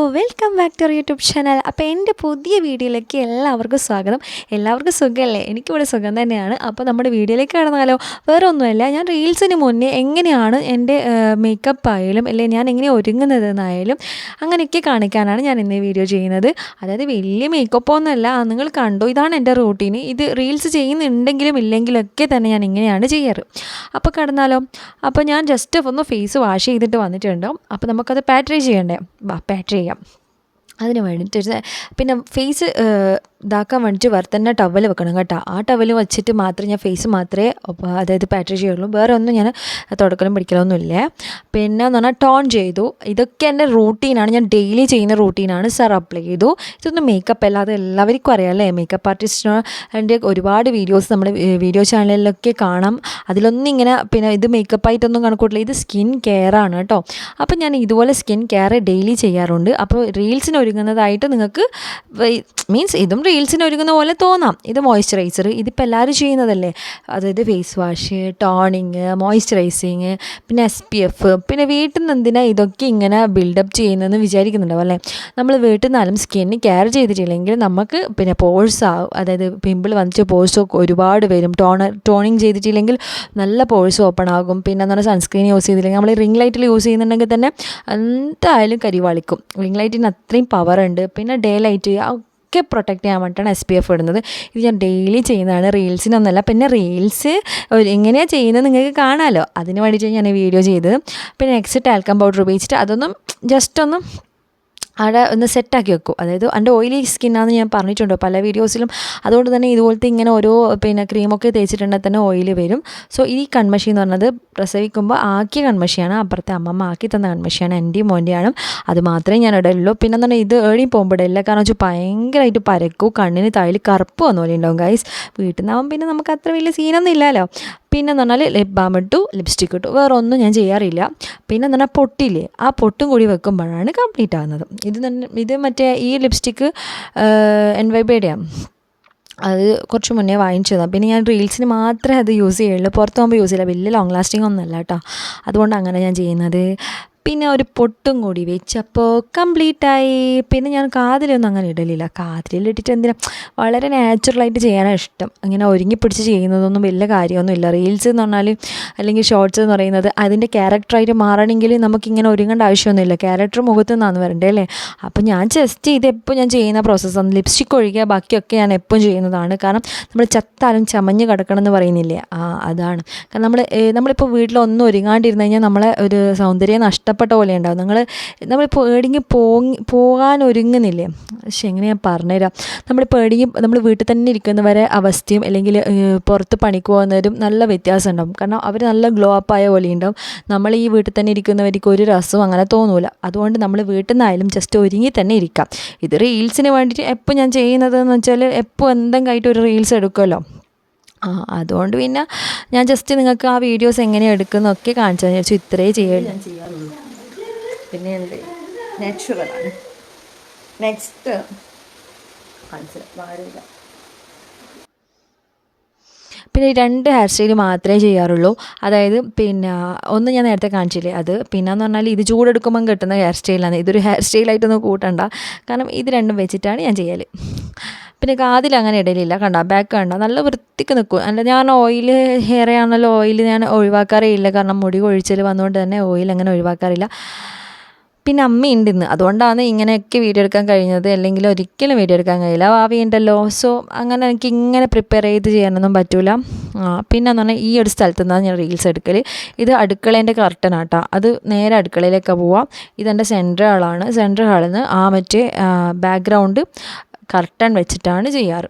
Welcome back to YouTube channel. അപ്പോൾ എൻ്റെ പുതിയ വീഡിയോയിലേക്ക് എല്ലാവർക്കും സ്വാഗതം. എല്ലാവർക്കും സുഖമല്ലേ? എനിക്കിവിടെ സുഖം തന്നെയാണ്. അപ്പോൾ നമ്മുടെ വീഡിയോയിലേക്ക് കടന്നാലോ? വേറെ ഒന്നുമല്ല, ഞാൻ റീൽസിന് മുന്നേ എങ്ങനെയാണ് എൻ്റെ മേക്കപ്പ് ആയാലും അല്ലെങ്കിൽ ഞാൻ എങ്ങനെ ഒരുങ്ങുന്നതെന്നായാലും അങ്ങനെയൊക്കെ കാണിക്കാനാണ് ഞാൻ ഇന്ന് വീഡിയോ ചെയ്യുന്നത്. അതായത് വലിയ മേക്കപ്പ് ഒന്നുമല്ല, നിങ്ങൾ കണ്ടു, ഇതാണ് എൻ്റെ റൂട്ടീന്. ഇത് റീൽസ് ചെയ്യുന്നുണ്ടെങ്കിലും ഇല്ലെങ്കിലൊക്കെ തന്നെ ഞാൻ ഇങ്ങനെയാണ് ചെയ്യാറ്. അപ്പോൾ കടന്നാലോ? അപ്പോൾ ഞാൻ ജസ്റ്റ് ഒന്ന് ഫേസ് വാഷ് ചെയ്തിട്ട് വന്നിട്ടുണ്ട്. അപ്പോൾ നമുക്കത് പാറ്ററി ചെയ്യണ്ടേ? പാറ്ററി ചെയ്യാം. അതിന് വേണ്ടിയിട്ട് പിന്നെ ഫേസ് ഇതാക്കാൻ വേണ്ടിയിട്ട് വേറെ തന്നെ ടവൽ വെക്കണം കേട്ടോ. ആ ടവൽ വെച്ചിട്ട് മാത്രമേ ഞാൻ ഫേസ് മാത്രമേ അതായത് പാറ്ററി ചെയ്യുള്ളൂ. വേറെ ഒന്നും ഞാൻ തുടക്കലും പിടിക്കലൊന്നും ഇല്ല. പിന്നെ എന്ന് പറഞ്ഞാൽ ടോൺ ചെയ്തു. ഇതൊക്കെ എൻ്റെ റൂട്ടീനാണ്, ഞാൻ ഡെയിലി ചെയ്യുന്ന റൂട്ടീനാണ്. സർ അപ്ലൈ ചെയ്തു. ഇതൊന്നും മേക്കപ്പ് അല്ലാതെ എല്ലാവർക്കും അറിയാമല്ലേ, മേക്കപ്പ് ആർട്ടിസ്റ്റിൻ്റെ ഒരുപാട് വീഡിയോസ് നമ്മുടെ വീഡിയോ ചാനലിലൊക്കെ കാണാം. അതിലൊന്നും ഇങ്ങനെ പിന്നെ ഇത് മേക്കപ്പായിട്ടൊന്നും കണക്കൂട്ടില്ല. ഇത് സ്കിൻ കെയർ ആണ് കേട്ടോ. അപ്പോൾ ഞാൻ ഇതുപോലെ സ്കിൻ കെയർ ഡെയിലി ചെയ്യാറുണ്ട്. അപ്പോൾ റീൽസിന് ഒരുങ്ങുന്നതായിട്ട് നിങ്ങൾക്ക് മീൻസ് ഇതും റീൽസിന് ഒരുങ്ങുന്ന പോലെ തോന്നാം. ഇത് മോയ്സ്ചറൈസർ, ഇതിപ്പോൾ എല്ലാവരും ചെയ്യുന്നതല്ലേ. അതായത് ഫേസ് വാഷ്, ടോണിങ്, മോയ്സ്ചറൈസിങ്, പിന്നെ SPF. പിന്നെ വീട്ടിൽ നിന്ന് എന്തിനാണ് ഇതൊക്കെ ഇങ്ങനെ ബിൽഡപ്പ് ചെയ്യുന്നതെന്ന് വിചാരിക്കുന്നുണ്ടാവും അല്ലേ. നമ്മൾ വീട്ടിൽ നിന്നാലും സ്കിന്ന് കെയർ ചെയ്തിട്ടില്ലെങ്കിൽ നമുക്ക് പിന്നെ പോഴ്സ് ആവും. അതായത് പിമ്പിൾ വന്നിട്ട് പോഴ്സ് ഒരുപാട് വരും. ടോണിങ് ചെയ്തിട്ടില്ലെങ്കിൽ നല്ല പോഴ്സ് ഓപ്പൺ ആകും. പിന്നെ എന്ന് പറഞ്ഞാൽ സൺസ്ക്രീൻ യൂസ് ചെയ്തില്ലെങ്കിൽ നമ്മൾ റിംഗ് ലൈറ്റിൽ യൂസ് ചെയ്യുന്നുണ്ടെങ്കിൽ തന്നെ എന്തായാലും കരിവാളിക്കും. റിംഗ് ലൈറ്റിന് അത്രയും പവർ ഉണ്ട്. പിന്നെ ഡേ ലൈറ്റ് ഒക്കെ പ്രൊട്ടക്റ്റ് ചെയ്യാൻ വേണ്ടിയിട്ടാണ് SPF ഇടുന്നത്. ഇത് ഞാൻ ഡെയിലി ചെയ്യുന്നതാണ്, റീൽസിനൊന്നുമല്ല. പിന്നെ റീൽസ് എങ്ങനെയാണ് ചെയ്യുന്നത് നിങ്ങൾക്ക് കാണാമല്ലോ, അതിന് വേണ്ടിയിട്ട് ഞാൻ വീഡിയോ ചെയ്തത്. പിന്നെ നെക്സ്റ്റ് ടാൽക്കം പൗഡർ ഉപയോഗിച്ചിട്ട് അതൊന്നും ജസ്റ്റ് ഒന്ന് അവിടെ ഒന്ന് സെറ്റാക്കി വെക്കും. അതായത് എൻ്റെ ഓയിലി സ്കിന്നാണെന്ന് ഞാൻ പറഞ്ഞിട്ടുണ്ട് പല വീഡിയോസിലും. അതുകൊണ്ട് തന്നെ ഇതുപോലത്തെ ഇങ്ങനെ ഓരോ പിന്നെ ക്രീമൊക്കെ തേച്ചിട്ടുണ്ടെങ്കിൽ തന്നെ ഓയിൽ വരും. സോ ഈ കൺമഷി എന്ന് പറഞ്ഞത് പ്രസവിക്കുമ്പോൾ ആക്കിയ കൺമഷിയാണ്. അപ്പുറത്തെ അമ്മമ്മ ആക്കി തന്ന കൺമഷിയാണ്, എൻ്റെയും മോൻ്റെയാണ്. അത് മാത്രമേ ഞാൻ ഇടലുള്ളൂ. പിന്നെ എന്ന് പറഞ്ഞാൽ ഇത് ഏടിയും പോകുമ്പോൾ ഇടയില്ല, കാരണം വെച്ചാൽ ഭയങ്കരമായിട്ട് പരക്കും, കണ്ണിന് താഴെ കറുപ്പ് വന്ന പോലെ ഉണ്ടാവും ഗൈസ്. വീട്ടിൽ നിന്നാവും പിന്നെ നമുക്ക് അത്ര വലിയ സീനൊന്നും ഇല്ലല്ലോ. പിന്നെ എന്ന് പറഞ്ഞാൽ ലിപ് ബാം ഇട്ടു, ലിപ്സ്റ്റിക് ഇട്ടു, വേറെ ഒന്നും ഞാൻ ചെയ്യാറില്ല. പിന്നെ എന്ന് പറഞ്ഞാൽ പൊട്ടില്ലേ, ആ പൊട്ടും കൂടി വെക്കുമ്പോഴാണ് കംപ്ലീറ്റ് ആകുന്നത്. ഇത് മറ്റേ ഈ ലിപ്സ്റ്റിക്ക് NYBയുടെയാണ്. അത് കുറച്ച് മുന്നേ വാങ്ങിച്ചതാണ്. പിന്നെ ഞാൻ റീൽസിന് മാത്രമേ അത് യൂസ് ചെയ്യുള്ളൂ, പുറത്ത് പോകുമ്പോൾ യൂസ് ചെയ്യില്ല. വലിയ ലോങ് ലാസ്റ്റിംഗ് ഒന്നുമല്ല കേട്ടോ, അതുകൊണ്ട് അങ്ങനെ ഞാൻ ചെയ്യുന്നത്. പിന്നെ ഒരു പൊട്ടും കൂടി വെച്ചപ്പോൾ കംപ്ലീറ്റായി. പിന്നെ ഞാൻ കാതിലൊന്നും അങ്ങനെ ഇടലില്ല. കാതിലിട്ടിട്ട് എന്തിനാ, വളരെ നാച്ചുറലായിട്ട് ചെയ്യാനാണ് ഇഷ്ടം. അങ്ങനെ ഒരുങ്ങി പിടിച്ച് ചെയ്യുന്നതൊന്നും വലിയ കാര്യമൊന്നുമില്ല. റീൽസ് എന്ന് പറഞ്ഞാൽ അല്ലെങ്കിൽ ഷോർട്സ് എന്ന് പറയുന്നത് അതിൻ്റെ ക്യാരക്ടറായിട്ട് മാറണമെങ്കിൽ നമുക്കിങ്ങനെ ഒരുങ്ങേണ്ട ആവശ്യമൊന്നുമില്ല. ക്യാരക്ടർ മുഖത്ത് നിന്നാണ് വരണ്ടേ അല്ലേ. അപ്പോൾ ഞാൻ ജസ്റ്റ് ഇതെപ്പോൾ ഞാൻ ചെയ്യുന്ന പ്രോസസ്സാണ്. ലിപ്സ്റ്റിക് ഒഴിക്കുക ബാക്കിയൊക്കെ ഞാൻ എപ്പോഴും ചെയ്യുന്നതാണ്. കാരണം നമ്മൾ ചത്താലും ചമഞ്ഞ് കിടക്കണം എന്ന് പറയുന്നില്ലേ, അതാണ്. കാരണം നമ്മളിപ്പോൾ വീട്ടിലൊന്നും ഒരുങ്ങാണ്ടിരുന്ന് കഴിഞ്ഞാൽ നമ്മളെ ഒരു സൗന്ദര്യം നഷ്ടപ്പെട്ട പോലെ ഉണ്ടാവും. നമ്മളിപ്പോൾ ഏടെങ്കിൽ പോകാൻ ഒരുങ്ങുന്നില്ലേ, പക്ഷെ എങ്ങനെ ഞാൻ പറഞ്ഞുതരാം. നമ്മൾ വീട്ടിൽ തന്നെ ഇരിക്കുന്നവരെ അവസ്ഥയും അല്ലെങ്കിൽ പുറത്ത് പണിക്ക് പോകുന്നവരും നല്ല വ്യത്യാസം ഉണ്ടാവും. കാരണം അവർ നല്ല ഗ്ലോ അപ്പ് ആയ പോലെ ഉണ്ടാവും. നമ്മൾ ഈ വീട്ടിൽ തന്നെ ഇരിക്കുന്നവർക്ക് ഒരു രസവും അങ്ങനെ തോന്നൂല. അതുകൊണ്ട് നമ്മൾ വീട്ടിൽ നിന്നായാലും ജസ്റ്റ് ഒരുങ്ങി തന്നെ ഇരിക്കാം. ഇത് റീൽസിന് വേണ്ടിയിട്ട് എപ്പോൾ ഞാൻ ചെയ്യുന്നതെന്ന് വെച്ചാൽ എപ്പോൾ എന്തെങ്കിലും ആയിട്ട് ഒരു റീൽസ് എടുക്കുമല്ലോ. അതുകൊണ്ട് പിന്നെ ഞാൻ ജസ്റ്റ് നിങ്ങൾക്ക് ആ വീഡിയോസ് എങ്ങനെ എടുക്കുന്നതൊക്കെ കാണിച്ചു തന്നെ വെച്ചാൽ ഇത്രേ ഞാൻ ചെയ്യാറുള്ളൂ. പിന്നെ എന്ത് നാച്ചുറലാണ്. നെക്സ്റ്റ് പാടില്ല. പിന്നെ 2 ഹെയർ സ്റ്റൈൽ മാത്രമേ ചെയ്യാറുള്ളൂ. അതായത് പിന്നെ ഒന്ന് ഞാൻ നേരത്തെ കാണിച്ചില്ലേ, അത് പിന്നെയെന്ന് പറഞ്ഞാൽ ഇത് ചൂടെടുക്കുമ്പം കിട്ടുന്ന ഹെയർ സ്റ്റൈലാണ്. ഇതൊരു ഹെയർ സ്റ്റൈലായിട്ടൊന്നും കൂട്ടണ്ട, കാരണം ഇത് രണ്ടും വെച്ചിട്ടാണ് ഞാൻ ചെയ്യൽ. പിന്നെ കാതിൽ അങ്ങനെ ഇടലില്ല, കണ്ട ബാക്ക് കണ്ട നല്ല വൃത്തിക്ക് നിൽക്കും. അല്ല ഞാൻ ഓയിൽ ഹെയർ ആണല്ലോ, ഓയിൽ ഞാൻ ഒഴിവാക്കാറേ ഇല്ല. കാരണം മുടി കൊഴിച്ചൽ വന്നുകൊണ്ട് തന്നെ ഓയിൽ അങ്ങനെ ഒഴിവാക്കാറില്ല. പിന്നെ അമ്മയുണ്ട് ഇന്ന്, അതുകൊണ്ടാണ് ഇങ്ങനെയൊക്കെ വീഡിയോ എടുക്കാൻ കഴിയുന്നത്. അല്ലെങ്കിൽ ഒരിക്കലും വീഡിയോ എടുക്കാൻ കഴിയില്ല, ഭാവിയുണ്ടല്ലോ. സോ അങ്ങനെ എനിക്ക് ഇങ്ങനെ പ്രിപ്പയർ ചെയ്ത് ചെയ്യാനൊന്നും പറ്റില്ല. പിന്നെ എന്ന് പറഞ്ഞാൽ ഈ ഒരു സ്ഥലത്ത് നിന്നാണ് ഞാൻ റീൽസ് എടുക്കൽ. ഇത് അടുക്കളേൻ്റെ കർട്ടനാട്ടോ, അത് നേരെ അടുക്കളയിലേക്ക് പോവാം. ഇതെൻ്റെ സെൻട്രൽ ഹാളാണ്. സെൻട്രൽ ഹാളിൽ നിന്ന് മറ്റേ ബാക്ക്ഗ്രൗണ്ട് കർട്ടൻ വെച്ചിട്ടാണ് ചെയ്യാറ്.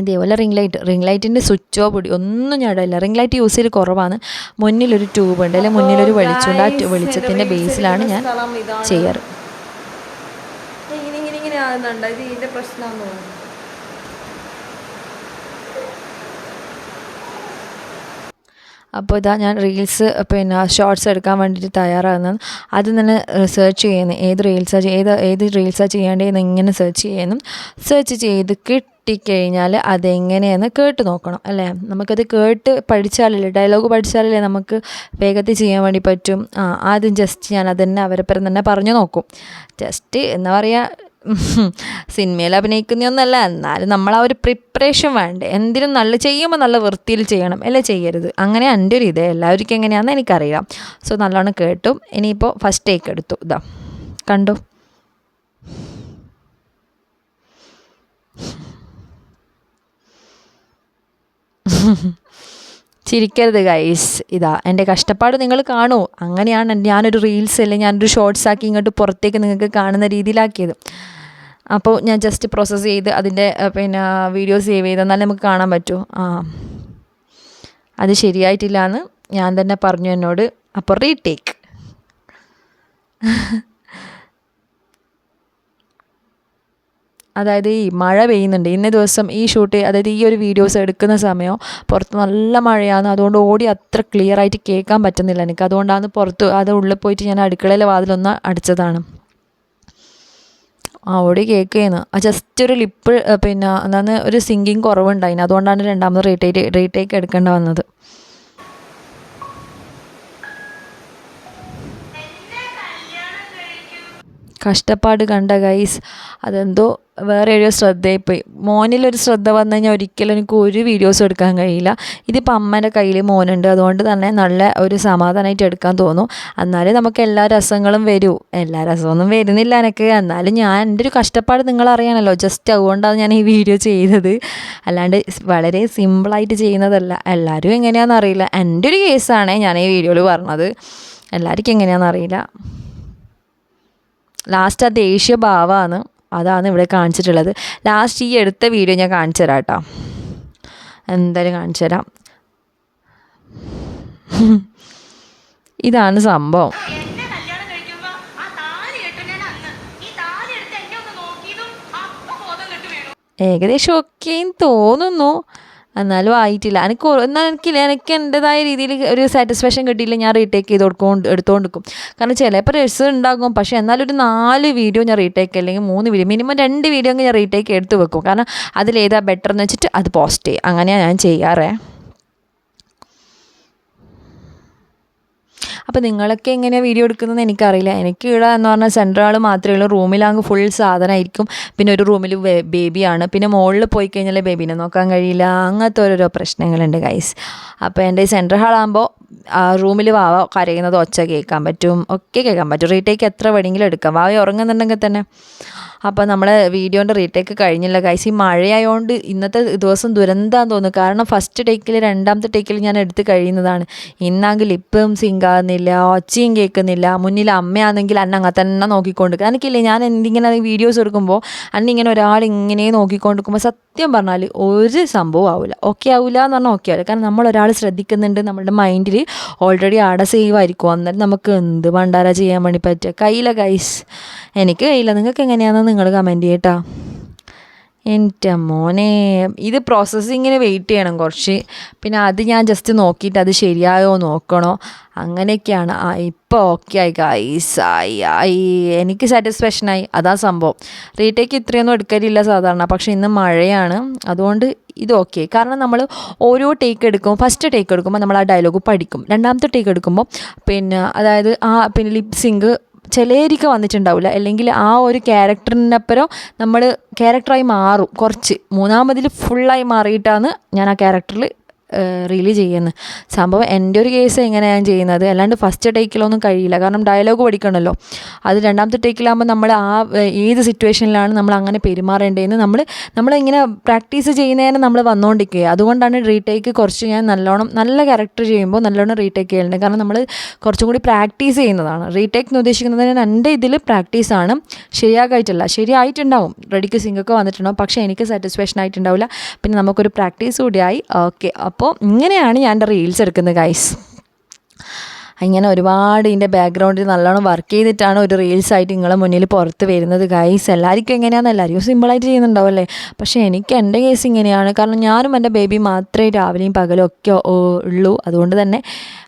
ഇതേപോലെ റിംഗ് ലൈറ്റിൻ്റെ സ്വിച്ചോ പൊടി ഒന്നും ഞാൻ ഇടില്ല. റിംഗ് ലൈറ്റ് യൂസ് ചെയ്ത് കുറവാണ്. മുന്നിലൊരു ട്യൂബ് ഉണ്ട്, അല്ലെങ്കിൽ മുന്നിലൊരു വെളിച്ചമുണ്ട്. ആ വെളിച്ചത്തിൻ്റെ ബേസിലാണ് ഞാൻ ചെയ്യാറ്. ഇങ്ങനെ ആകുന്നുണ്ട്, ഇത് ഇതിൻ്റെ പ്രശ്നമാണെന്ന് തോന്നുന്നു. അപ്പോൾ ഇതാ ഞാൻ റീൽസ് പിന്നെ ഷോർട്സ് എടുക്കാൻ വേണ്ടിയിട്ട് തയ്യാറാകുന്നത്. അത് തന്നെ സെർച്ച് ചെയ്യുന്നു, ഏത് റീൽസാണ് ചെയ്യേണ്ടതെന്ന് ഇങ്ങനെ സെർച്ച് ചെയ്യുന്നു. സെർച്ച് ചെയ്ത് കിട്ടിക്കഴിഞ്ഞാൽ അതെങ്ങനെയെന്ന് കേട്ട് നോക്കണം അല്ലേ. നമുക്കത് കേട്ട് പഠിച്ചാലല്ലേ, ഡയലോഗ് പഠിച്ചാലല്ലേ നമുക്ക് വേഗത്തിൽ ചെയ്യാൻ വേണ്ടി പറ്റും. ആദ്യം ജസ്റ്റ് ഞാൻ അതന്നെ അവരെപ്പരം തന്നെ പറഞ്ഞു നോക്കും. ജസ്റ്റ് എന്താ പറയുക, സിനിമയിൽ അഭിനയിക്കുന്നൊന്നല്ല, എന്നാലും നമ്മൾ ആ ഒരു പ്രിപ്പറേഷൻ വേണ്ടേ. എന്തിനും നല്ല ചെയ്യുമ്പോൾ നല്ല വൃത്തിയിൽ ചെയ്യണം, അല്ലേ ചെയ്യരുത്. അങ്ങനെ എൻ്റെ ഒരു ഇത്, എല്ലാവർക്കും എങ്ങനെയാണെന്ന് എനിക്കറിയാം. സോ നല്ലോണം കേട്ടും. ഇനിയിപ്പോൾ ഫസ്റ്റ് ടേക്ക് എടുത്തു, ഇതാ കണ്ടു. ചിരിക്കരുത് ഗൈസ്, ഇതാ എൻ്റെ കഷ്ടപ്പാട് നിങ്ങൾ കാണൂ. അങ്ങനെയാണ് ഞാനൊരു റീൽസ് അല്ലെങ്കിൽ ഞാനൊരു ഷോർട്സ് ആക്കി ഇങ്ങോട്ട് പുറത്തേക്ക് നിങ്ങൾക്ക് കാണുന്ന രീതിയിലാക്കിയത്. അപ്പോൾ ഞാൻ ജസ്റ്റ് പ്രോസസ്സ് ചെയ്ത് അതിൻ്റെ പിന്നെ വീഡിയോ സേവ് ചെയ്ത് എന്നാൽ നമുക്ക് കാണാൻ പറ്റുമോ. അത് ശരിയായിട്ടില്ല എന്ന് ഞാൻ തന്നെ പറഞ്ഞു എന്നോട്. അപ്പോൾ റീടേക്ക്. അതായത് ഈ മഴ പെയ്യുന്നുണ്ട് ഇന്ന ദിവസം, ഈ ഷൂട്ട് അതായത് ഈ ഒരു വീഡിയോസ് എടുക്കുന്ന സമയം പുറത്ത് നല്ല മഴയാണ്. അതുകൊണ്ട് ഓടി അത്ര ക്ലിയർ ആയിട്ട് കേൾക്കാൻ പറ്റുന്നില്ല എനിക്ക്. അതുകൊണ്ടാണ് പുറത്ത് അത് ഉള്ളിൽ പോയിട്ട് ഞാൻ അടുക്കളയിലെ വാതിലൊന്ന് അടിച്ചതാണ്. ഓടി കേൾക്കുകയെന്ന് ജസ്റ്റ് ഒരു ലിപ്പ് പിന്നെ എന്താണ് ഒരു സിങ്കിങ് കുറവുണ്ടായിന്. അതുകൊണ്ടാണ് രണ്ടാമത് റീടേക്ക് എടുക്കേണ്ടി വന്നത്. കഷ്ടപ്പാട് കണ്ട ഗൈസ്, അതെന്തോ വേറെ ഒരു ശ്രദ്ധയായിപ്പോയി. മോനിലൊരു ശ്രദ്ധ വന്നു കഴിഞ്ഞാൽ ഒരിക്കലും എനിക്ക് ഒരു വീഡിയോസും എടുക്കാൻ കഴിയില്ല. ഇതിപ്പോൾ അമ്മേൻ്റെ കയ്യിൽ മോനുണ്ട്, അതുകൊണ്ട് തന്നെ നല്ല ഒരു സമാധാനമായിട്ട് എടുക്കാൻ തോന്നും. എന്നാലും നമുക്ക് എല്ലാ രസങ്ങളും വരൂ. എല്ലാ രസമൊന്നും വരുന്നില്ല എനിക്ക്. എന്നാലും ഞാൻ എൻ്റെ ഒരു കഷ്ടപ്പാട് നിങ്ങളറിയാണല്ലോ, ജസ്റ്റ് അതുകൊണ്ടാണ് ഞാൻ ഈ വീഡിയോ ചെയ്തത്. അല്ലാണ്ട് വളരെ സിമ്പിളായിട്ട് ചെയ്യുന്നതല്ല. എല്ലാവരും എങ്ങനെയാണെന്ന് അറിയില്ല. എൻ്റെ ഒരു കേസാണ് ഞാൻ ഈ വീഡിയോയിൽ പറഞ്ഞത്. എല്ലാവർക്കും എങ്ങനെയാണെന്ന് അറിയില്ല. ലാസ്റ്റ് ആ ദേഷ്യ ഭാവമാണ്, അതാണ് ഇവിടെ കാണിച്ചിട്ടുള്ളത്. ലാസ്റ്റ് ഈ എടുത്ത വീഡിയോ ഞാൻ കാണിച്ചു തരാം കേട്ടോ, എന്തായാലും കാണിച്ചു തരാം. ഇതാണ് സംഭവം. ഏകദേശം ഒക്കെയും തോന്നുന്നു, എന്നാലും ആയിട്ടില്ല. എനിക്ക് എൻ്റെതായ രീതിയിൽ ഒരു സാറ്റിസ്ഫാക്ഷൻ കിട്ടിയില്ല. ഞാൻ റീടേക്ക് എടുത്തുകൊണ്ടിരിക്കും. കാരണം ചിലപ്പോൾ രസം ഉണ്ടാകും, പക്ഷേ എന്നാലും ഒരു 4 വീഡിയോ ഞാൻ റീടേക്ക് അല്ലെങ്കിൽ 3 വീഡിയോ മിനിമം 2 വീഡിയോ ഞാൻ റീടേക്ക് എടുത്ത് വെക്കും. കാരണം അതിലേതാ ബെറ്റർ എന്ന് വെച്ചിട്ട് അത് പോസ്റ്റ് ചെയ്യും. അങ്ങനെയാണ് ഞാൻ ചെയ്യാറേ. അപ്പോൾ നിങ്ങളൊക്കെ എങ്ങനെയാണ് വീഡിയോ എടുക്കുന്നതെന്ന് എനിക്കറിയില്ല. എനിക്ക് ഇവിടെ എന്ന് പറഞ്ഞാൽ സെൻട്രൽ ഹാൾ മാത്രമേ ഉള്ളൂ. റൂമിലാകുമ്പോൾ ഫുൾ സാധനമായിരിക്കും. പിന്നെ ഒരു റൂമിൽ ബേബിയാണ്. പിന്നെ മുകളിൽ പോയി കഴിഞ്ഞാൽ ബേബീനെ നോക്കാൻ കഴിയില്ല. അങ്ങനത്തെ ഓരോരോ പ്രശ്നങ്ങളുണ്ട് ഗൈസ്. അപ്പോൾ എൻ്റെ സെൻട്രൽ ഹാളാകുമ്പോൾ റൂമിൽ വാവ കരയുന്നത് ഒച്ച കേൾക്കാൻ പറ്റും, ഒക്കെ കേൾക്കാൻ പറ്റും. റീടേക്ക് എത്ര വേണമെങ്കിലും എടുക്കാം. വാവ ഉറങ്ങുന്നുണ്ടെങ്കിൽ തന്നെ. അപ്പോൾ നമ്മൾ വീഡിയോൻ്റെ റീടേക്ക് കഴിഞ്ഞില്ല ഗൈസ്. ഈ മഴയായതുകൊണ്ട് ഇന്നത്തെ ദിവസം ദുരന്തമാണെന്ന് തോന്നുന്നു. കാരണം ഫസ്റ്റ് ടേക്കിൽ രണ്ടാമത്തെ ടേക്കിൽ ഞാൻ എടുത്ത് കഴിയുന്നതാണ്. ഇന്നാങ്കിൽ ലിപ്പും സിങ്കാകുന്നില്ല, ഒച്ചയും കേൾക്കുന്നില്ല. മുന്നിൽ അമ്മയാണെങ്കിൽ അന്നെ അങ്ങനെ തന്നെ നോക്കിക്കൊണ്ട്. എനിക്കില്ലേ, ഞാൻ എന്തിങ്ങനെ വീഡിയോസ് എടുക്കുമ്പോൾ അന്നിങ്ങനെ ഒരാളിങ്ങനെ നോക്കിക്കൊണ്ടിരിക്കുമ്പോൾ സത്യം പറഞ്ഞാൽ ഒരു സംഭവം ആവില്ല, ഓക്കെ ആവില്ല എന്ന് പറഞ്ഞാൽ ഓക്കെ ആവില്ല. കാരണം നമ്മളൊരാൾ ശ്രദ്ധിക്കുന്നുണ്ട്, നമ്മളുടെ മൈൻഡിൽ ഓൾറെഡി ആടെ സേവ് ആയിരിക്കും. അന്നേരം നമുക്ക് എന്ത് ഭണ്ടാര ചെയ്യാൻ വേണ്ടി പറ്റുക? കയ്യില്ല ഗൈസ്, എനിക്ക് കയ്യില്ല. നിങ്ങൾക്ക് എങ്ങനെയാണെന്ന് നിങ്ങൾ കമൻറ്റ് ചെയ്യട്ടോ. എൻ്റെ മോനെ, ഇത് പ്രോസസ്സിങ്ങിന് വെയിറ്റ് ചെയ്യണം കുറച്ച്. പിന്നെ അത് ഞാൻ ജസ്റ്റ് നോക്കിയിട്ട് അത് ശരിയായോ നോക്കണോ, അങ്ങനെയൊക്കെയാണ്. ഇപ്പോൾ ഓക്കെ ആയി ഗൈസ്, ആയി എനിക്ക് സാറ്റിസ്ഫാക്ഷനായി. അതാ സംഭവം. റീടേക്ക് ഇത്രയൊന്നും എടുക്കലില്ല സാധാരണ, പക്ഷേ ഇന്ന് മഴയാണ്, അതുകൊണ്ട് ഇത് ഓക്കെ. കാരണം നമ്മൾ ഓരോ ടേക്ക് എടുക്കുമ്പോൾ, ഫസ്റ്റ് ടേക്ക് എടുക്കുമ്പോൾ നമ്മൾ ആ ഡയലോഗ് പഠിക്കും. രണ്ടാമത്തെ ടേക്ക് എടുക്കുമ്പോൾ പിന്നെ അതായത് പിന്നെ ലിപ് സിങ്ക് ചിലർക്ക് വന്നിട്ടുണ്ടാവില്ല, അല്ലെങ്കിൽ ആ ഒരു ക്യാരക്ടറിനപ്പുറം നമ്മൾ ക്യാരക്ടറായി മാറും കുറച്ച്. മൂന്നാമതിൽ ഫുള്ളായി മാറിയിട്ടാണ് ഞാൻ ആ ക്യാരക്ടറിൽ റീല് ചെയ്യുന്നത്. സംഭവം എൻ്റെ ഒരു കേസ് എങ്ങനെയാണ് ഞാൻ ചെയ്യുന്നത്. അല്ലാണ്ട് ഫസ്റ്റ് ടേക്കിലൊന്നും കഴിയില്ല, കാരണം ഡയലോഗ് പഠിക്കണമല്ലോ. അത് രണ്ടാമത്തെ ടേക്കിലാകുമ്പോൾ നമ്മൾ ഏത് സിറ്റുവേഷനിലാണ് നമ്മൾ അങ്ങനെ പെരുമാറേണ്ടതെന്ന് നമ്മളിങ്ങനെ പ്രാക്ടീസ് ചെയ്യുന്നതിന് നമ്മൾ വന്നുകൊണ്ടിരിക്കുക. അതുകൊണ്ടാണ് റീടേക്ക് കുറച്ച് ഞാൻ നല്ല ക്യാരക്ടർ ചെയ്യുമ്പോൾ നല്ലോണം റീടേക്ക് ചെയ്യലുണ്ട്. കാരണം നമ്മൾ കുറച്ചും കൂടി പ്രാക്ടീസ് ചെയ്യുന്നതാണ്. റീടേക്ക് എന്ന് ഉദ്ദേശിക്കുന്നത് എൻ്റെ ഇതിൽ പ്രാക്ടീസാണ്, ശരിയായിട്ടുണ്ടാവും. റെഡിക്ക് സിങ്കൊക്കെ വന്നിട്ടുണ്ടാവും, പക്ഷേ എനിക്ക് സാറ്റിസ്ഫാക്ഷൻ ആയിട്ടുണ്ടാവില്ല. പിന്നെ നമുക്കൊരു പ്രാക്ടീസ് കൂടിയായി. ഓക്കെ, അപ്പോൾ ഇങ്ങനെയാണ് ഞാൻ എൻ്റെ റീൽസ് എടുക്കുന്നത് ഗൈസ്. ഇങ്ങനെ ഒരുപാട് ഇതിൻ്റെ ബാക്ക്ഗ്രൗണ്ടിൽ നല്ലോണം വർക്ക് ചെയ്തിട്ടാണ് ഒരു റീൽസായിട്ട് നിങ്ങളെ മുന്നിൽ പുറത്ത് വരുന്നത് ഗൈസ്. എല്ലാവർക്കും എങ്ങനെയാണെന്ന് എല്ലാവരും സിമ്പിളായിട്ട് ചെയ്യുന്നുണ്ടാവും അല്ലേ, പക്ഷേ എനിക്ക് എൻ്റെ കേസ് ഇങ്ങനെയാണ്. കാരണം ഞാനും എൻ്റെ ബേബി മാത്രമേ രാവിലെയും പകലും ഒക്കെ ഉള്ളൂ. അതുകൊണ്ട് തന്നെ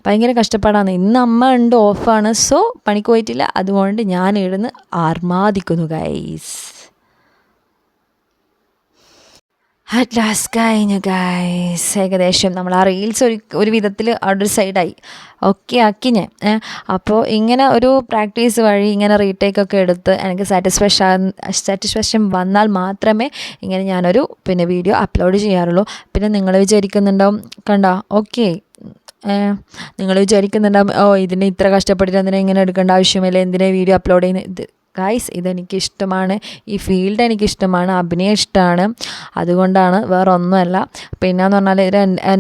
ഭയങ്കര കഷ്ടപ്പാടാണ്. ഇന്ന് അമ്മ ഉണ്ട്, ഓഫാണ്, സോ പണിക്ക് പോയിട്ടില്ല. അതുകൊണ്ട് ഞാൻ ഇവിടുന്ന് ആർമാദിക്കുന്നു ഗൈസ്. അറ്റ് ലാസ്റ്റ് കഴിഞ്ഞു ഗൈസ്. ഏകദേശം നമ്മൾ ആ റീൽസ് ഒരു വിധത്തിൽ അവിടെ ഒരു സൈഡായി ഓക്കെ ആക്കി ഞാൻ. അപ്പോൾ ഇങ്ങനെ ഒരു പ്രാക്ടീസ് വഴി ഇങ്ങനെ റീടേക്കൊക്കെ എടുത്ത് എനിക്ക് സാറ്റിസ്ഫാക്ഷൻ വന്നാൽ മാത്രമേ ഇങ്ങനെ ഞാനൊരു പിന്നെ വീഡിയോ അപ്ലോഡ് ചെയ്യാറുള്ളൂ. പിന്നെ നിങ്ങൾ വിചാരിക്കുന്നുണ്ടാവും കണ്ടോ ഓക്കെ, നിങ്ങൾ വിചാരിക്കുന്നുണ്ടാവും ഓ ഇതിന് ഇത്ര കഷ്ടപ്പെട്ടിട്ട് എന്തിനാ ഇങ്ങനെ എടുക്കേണ്ട ആവശ്യമില്ല, എന്തിനാ വീഡിയോ അപ്ലോഡ് ചെയ്യുന്നത്. ഗൈസ് ഇതെനിക്കിഷ്ടമാണ്, ഈ ഫീൽഡ് എനിക്കിഷ്ടമാണ്, അഭിനയം ഇഷ്ടമാണ്, അതുകൊണ്ടാണ്, വേറെ ഒന്നുമല്ല. പിന്നെയെന്ന് പറഞ്ഞാൽ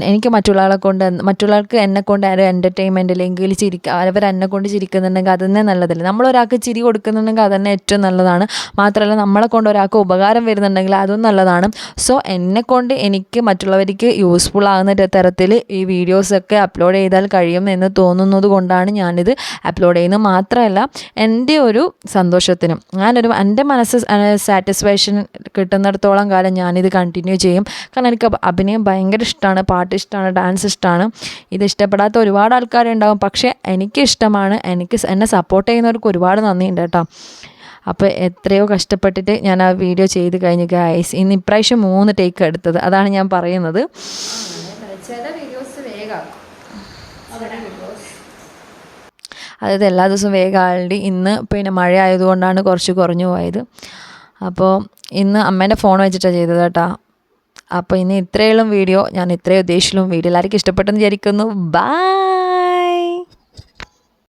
എനിക്ക് മറ്റുള്ളവർക്ക് എന്നെ കൊണ്ട് ഒരു എൻ്റർടൈൻമെൻറ്റ് അല്ലെങ്കിൽ അവർ എന്നെ കൊണ്ട് ചിരിക്കുന്നുണ്ടെങ്കിൽ അത് തന്നെ നല്ലതല്ലേ. നമ്മളൊരാൾക്ക് ചിരി കൊടുക്കുന്നുണ്ടെങ്കിൽ അത് തന്നെ ഏറ്റവും നല്ലതാണ്. മാത്രമല്ല നമ്മളെ കൊണ്ട് ഒരാൾക്ക് ഉപകാരം വരുന്നുണ്ടെങ്കിൽ അതും നല്ലതാണ്. സോ എന്നെക്കൊണ്ട് എനിക്ക് മറ്റുള്ളവർക്ക് യൂസ്ഫുൾ ആകുന്ന തരത്തിൽ ഈ വീഡിയോസൊക്കെ അപ്ലോഡ് ചെയ്താൽ കഴിയും എന്ന് തോന്നുന്നത് കൊണ്ടാണ് ഞാനിത് അപ്ലോഡ് ചെയ്യുന്നത്. മാത്രമല്ല എൻ്റെ ഒരു സന്തോഷത്തിനും എൻ്റെ മനസ്സ് സാറ്റിസ്ഫാക്ഷൻ കിട്ടുന്നിടത്തോളം കാലം ഞാനിത് കണ്ടിന്യൂ ചെയ്യും. കാരണം എനിക്ക് അഭിനയം ഭയങ്കര ഇഷ്ടമാണ്, പാട്ട് ഇഷ്ടമാണ്, ഡാൻസ് ഇഷ്ടമാണ്. ഇത് ഇഷ്ടപ്പെടാത്ത ഒരുപാട് ആൾക്കാരുണ്ടാകും, പക്ഷേ എനിക്കിഷ്ടമാണ്. എന്നെ സപ്പോർട്ട് ചെയ്യുന്നവർക്ക് ഒരുപാട് നന്ദിയുണ്ട് കേട്ടോ. അപ്പോൾ എത്രയോ കഷ്ടപ്പെട്ടിട്ട് ഞാൻ ആ വീഡിയോ ചെയ്ത് കഴിഞ്ഞു ഗൈസ്. ഇപ്രാവശ്യം 3 ടേക്ക് എടുത്തത്, അതാണ് ഞാൻ പറയുന്നത്. ചില വീഡിയോസ് വേഗമാക്കും, അതായത് എല്ലാ ദിവസവും വേഗം ആളുടെ. ഇന്ന് പിന്നെ മഴ ആയതുകൊണ്ടാണ് കുറച്ച് കുറഞ്ഞു പോയത്. അപ്പോൾ ഇന്ന് അമ്മേൻ്റെ ഫോൺ വെച്ചിട്ടാണ് ചെയ്തത് കേട്ടോ. അപ്പോൾ ഇന്ന് ഇത്രയുള്ള വീഡിയോ, ഞാൻ ഇത്രയും ഉദ്ദേശിച്ചുള്ള വീഡിയോ എല്ലാവർക്കും ഇഷ്ടപ്പെട്ടെന്ന് വിചാരിക്കുന്നു. ബൈ.